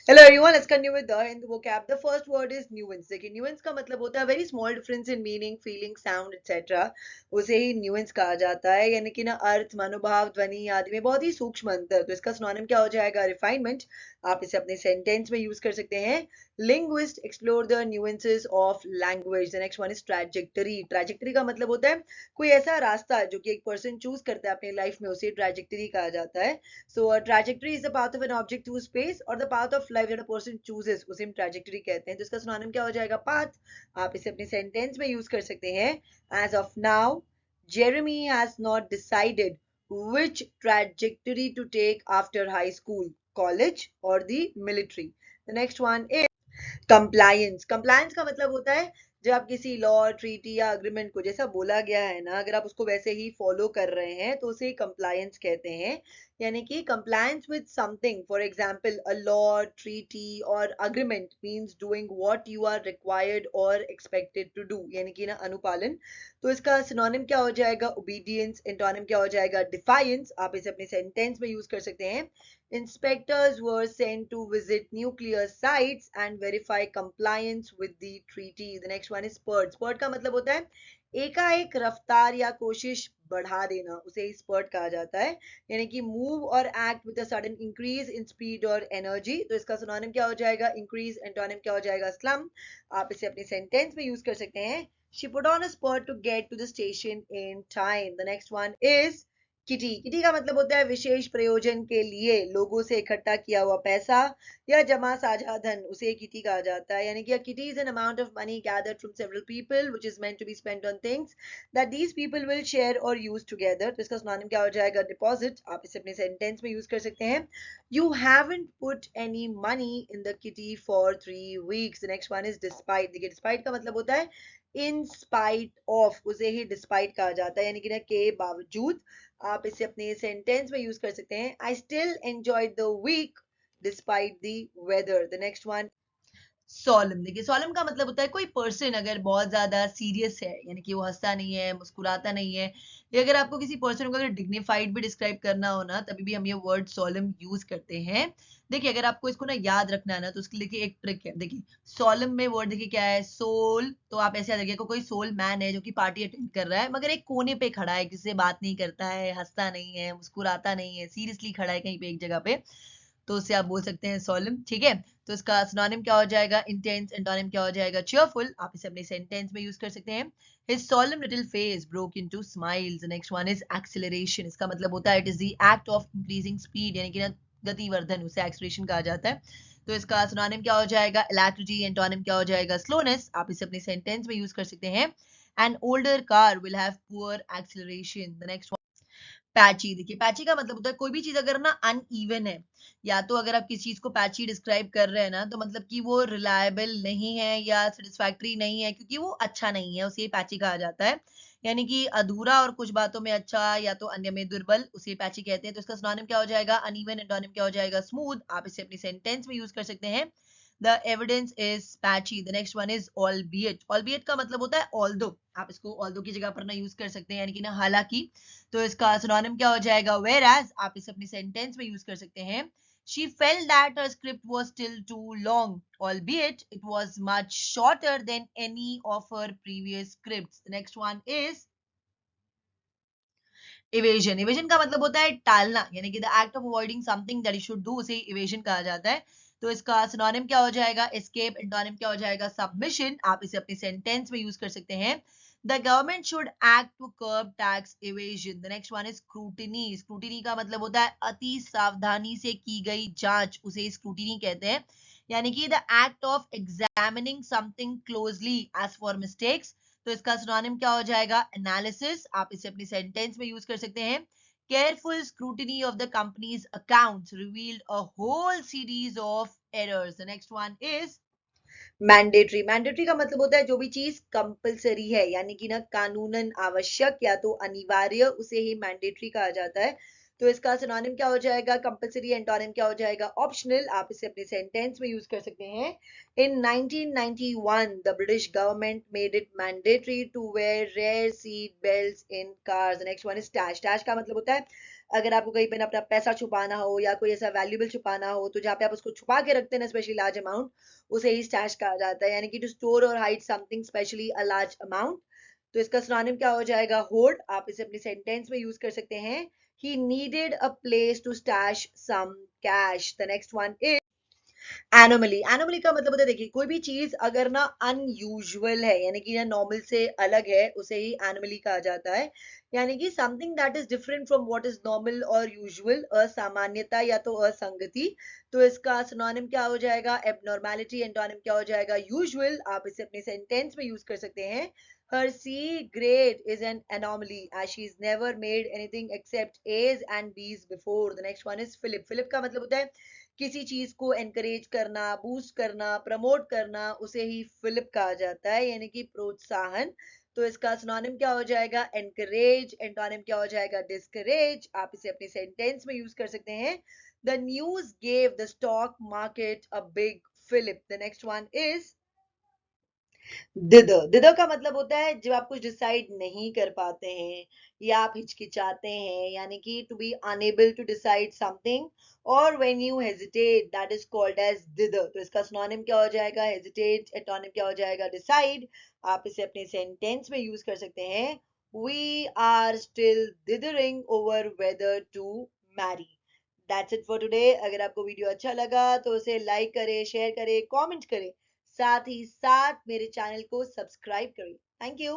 Hello everyone, let's continue with the in the vocab. The first word is nuance. देखिए nuance का मतलब होता है very small difference in meaning, feeling, sound, etc. उसे ही nuance कहा जाता है यानी कि ना अर्थ, मनोभाव, ध्वनि आदि में बहुत ही सूक्ष्म अंतर. तो इसका सिनोनिम क्या हो जाएगा? refinement. आप इसे अपने सेंटेंस में यूज कर सकते हैं. Linguists explore the nuances of language. The next one is trajectory. Trajectory का मतलब होता है कोई ऐसा रास्ता जो कि एक पर्सन चूज करता है अपनी लाइफ में, उसे ट्रैजेक्टरी कहा जाता है. So a trajectory is the path of an object through space or the path of life that a person chooses. उसे हम trajectory कहते हैं. तो इसका सिनोनिम क्या हो जाएगा? path. आप इसे अपने सेंटेंस में यूज कर सकते हैं. As of now, Jeremy has not decided which trajectory to take after high school, college or the military. The next one is compliance. Compliance का मतलब होता है जब आप किसी लॉ, ट्रीटी या अग्रीमेंट को जैसा बोला गया है ना, अगर आप उसको वैसे ही फॉलो कर रहे हैं तो उसे कंप्लायंस कहते हैं. यानी कि compliance with something, for example a law, treaty और agreement means doing what you are required और एक्सपेक्टेड टू डू, यानी कि ना अनुपालन. तो इसका सिनोनिम क्या हो जाएगा? ओबीडियंस. एंटोनिम क्या हो जाएगा? डिफायंस. आप इसे अपने सेंटेंस में यूज कर सकते हैं. Inspectors were sent to visit nuclear sites and verify compliance with the treaty. The next one is spurt. Spurt का मतलब होता है एकाएक रफ्तार या कोशिश बढ़ा देना, उसे ही स्पर्ट कहा जाता है. यानी कि मूव और act with a sudden increase in speed और एनर्जी. तो इसका सिनोनिम क्या हो जाएगा? इंक्रीज. एंटोनिम क्या हो जाएगा? स्लम. आप इसे अपने सेंटेंस में यूज कर सकते हैं. She put on a spurt to get to the station in time. The next one is kitty. Kitty का मतलब होता है विशेष प्रयोजन के लिए लोगों से इकट्ठा किया हुआ पैसा या जमा साझा धन, उसे किटी कहा जाता है. यानी कि kitty is an amount of money gathered from several people which is meant to be spent on things that these people will share और यूज टुगेदर. तो इसका सिनोनिम क्या हो जाएगा? डिपॉजिट. आप इसे अपने सेंटेंस में यूज कर सकते हैं. You haven't put any money in the kitty for 3 weeks. The next one is despite. देखिए डिस्पाइट का मतलब होता है इन स्पाइट ऑफ, उसे ही डिस्पाइट कहा जाता है, यानी कि ना के बावजूद. आप इसे अपने सेंटेंस में यूज कर सकते हैं. I still enjoyed the week despite the weather. The next one solemn. देखिए सोलम का मतलब होता है कोई पर्सन अगर बहुत ज्यादा सीरियस है, यानी कि वो हंसता नहीं है, मुस्कुराता नहीं है, या अगर आपको किसी पर्सन को अगर डिग्निफाइड भी डिस्क्राइब करना हो ना, तभी भी हम ये वर्ड सोलम यूज करते हैं. देखिए अगर आपको इसको ना याद रखना है ना, तो उसके लिए एक ट्रिक है. देखिए सोलम में वर्ड देखिए क्या है? सोल. तो आप ऐसे याद रखिए कोई सोल मैन है जो कि पार्टी अटेंड कर रहा है मगर एक कोने पे खड़ा है, किसी से बात नहीं करता है, हंसता नहीं है, मुस्कुराता नहीं है, सीरियसली खड़ा है कहीं पे एक जगह पे, तो उसे आप बोल सकते हैं सोलम. ठीक है. तो इसका सिनोनिम क्या हो जाएगा? इंटेंस. एंटोनिम क्या हो जाएगा? चीयरफुल. आप इसे अपने सेंटेंस में यूज कर सकते हैं. His solemn little face broke into smiles. The next one is acceleration. इसका मतलब होता है it is the act of increasing speed, यानी कि ना गतिवर्धन, उसे acceleration कहा जाता है. तो इसका सिनोनिम क्या हो जाएगा? alacrity. एंटोनिम क्या हो जाएगा? slowness. आप इसे अपने सेंटेंस में यूज कर सकते हैं. An older car will have poor acceleration. The next patchy. देखिए पैची का मतलब होता है कोई भी चीज अगर ना अनइवन है, या तो अगर आप किसी चीज को पैची डिस्क्राइब कर रहे हैं ना, तो मतलब कि वो रिलायबल नहीं है या सेटिस्फैक्टरी नहीं है, क्योंकि वो अच्छा नहीं है, उसे पैची कहा जाता है. यानी कि अधूरा और कुछ बातों में अच्छा या तो अन्य में दुर्बल, उसे पैची कहते हैं. तो इसका सिनोनिम क्या हो जाएगा? अनइवन. एंटोनिम क्या हो जाएगा? स्मूथ. आप इसे अपनी सेंटेंस में यूज कर सकते हैं. The evidence is patchy. The next one is albeit. Albeit का मतलब होता है although. आप इसको although की जगह पर ना यूज कर सकते हैं, यानी कि ना हालांकि. तो इसका सिनोनिम क्या हो जाएगा? whereas. आप इसे अपनी सेंटेंस में यूज कर सकते हैं. She felt that her script was still too long, albeit it was much shorter than any of her previous scripts. The next one is evasion. Evasion का मतलब होता है टालना, यानी कि the act of avoiding something that you should do, उसे evasion कहा जाता है. तो इसका सिनोनिम क्या हो जाएगा? एस्केप. एंटोनिम क्या हो जाएगा? सबमिशन. आप इसे अपने सेंटेंस में यूज कर सकते हैं. The government should act to curb tax evasion. The next one is scrutiny. Scrutiny का मतलब होता है अति सावधानी से की गई जांच, उसे स्क्रूटिनी कहते हैं. यानी कि the act of examining something closely as for mistakes. तो इसका सिनोनिम क्या हो जाएगा? एनालिसिस. आप इसे अपनी सेंटेंस में यूज कर सकते हैं. Careful scrutiny of the company's accounts revealed a whole series of errors. The next one is mandatory. Mandatory का मतलब होता है जो भी चीज कंपलसरी है, यानी कि ना कानूनन आवश्यक या तो अनिवार्य, उसे ही मैंडेटरी कहा जाता है. तो इसका सिनोनिम क्या हो जाएगा? कंपलसरी. एंटोनिम क्या हो जाएगा? ऑप्शनल. आप इसे अपने सेंटेंस में यूज कर सकते हैं. In 1991 the British government made it mandatory to wear rare seat belts in cars. Next one is टैश. टैश का मतलब होता है अगर आपको कहीं पे ना अपना पैसा छुपाना हो या कोई ऐसा वैल्यूएबल छुपाना हो, तो जहाँ पे आप उसको छुपा के रखते हैं ना स्पेशली लार्ज अमाउंट, उसे ही स्टैश कहा जाता है। यानी कि टू स्टोर और hide something specially a large amount. तो इसका सिनोनिम क्या हो जाएगा? होर्ड। आप इसे अपनी सेंटेंस में यूज कर सकते हैं। He needed a place to stash some cash. The next one is anomaly. Anomaly का मतलब होता है, देखिए कोई भी चीज अगर ना अनयूजुअल है यानी कि ना नॉर्मल से अलग है, उसे ही एनोमली कहा जाता है। यानी कि something that is different from what is normal और यूजुअल, असामान्यता या तो असंगति। तो इसका सिनोनिम क्या हो जाएगा? एबनॉर्मेलिटी। एंटोनिम क्या हो जाएगा? यूजुअल। आप इसे अपने सेंटेंस में यूज कर सकते हैं। Her C grade is an anomaly as she's never made anything except A's and B's before. The next one is Philip. Philip का मतलब होता है किसी चीज को एनकरेज करना, बूस्ट करना, प्रमोट करना, उसे ही फिलिप कहा जाता है, यानी कि प्रोत्साहन। तो इसका सिनोनिम क्या हो जाएगा? एनकरेज। एंटोनिम क्या हो जाएगा? डिस्करेज। आप इसे अपने सेंटेंस में यूज कर सकते हैं। The news gave the stock market a big fillip. The next one is dither. Dither का मतलब होता है जब आप कुछ डिसाइड नहीं कर पाते हैं या आप हिचकिचाते हैं, यानी कि to be unable to decide something, और when you hesitate that is called as dither. तो इसका सिनोनिम क्या हो जाएगा? हेजिटेट। एटोनिम क्या हो जाएगा? डिसाइड। आप इसे अपने सेंटेंस में यूज कर सकते हैं। We are still dithering over whether to marry. That's it for today. अगर आपको वीडियो अच्छा लगा तो उसे लाइक करें, शेयर करें, कमेंट करें, साथ ही साथ मेरे चैनल को सब्सक्राइब करें। Thank you.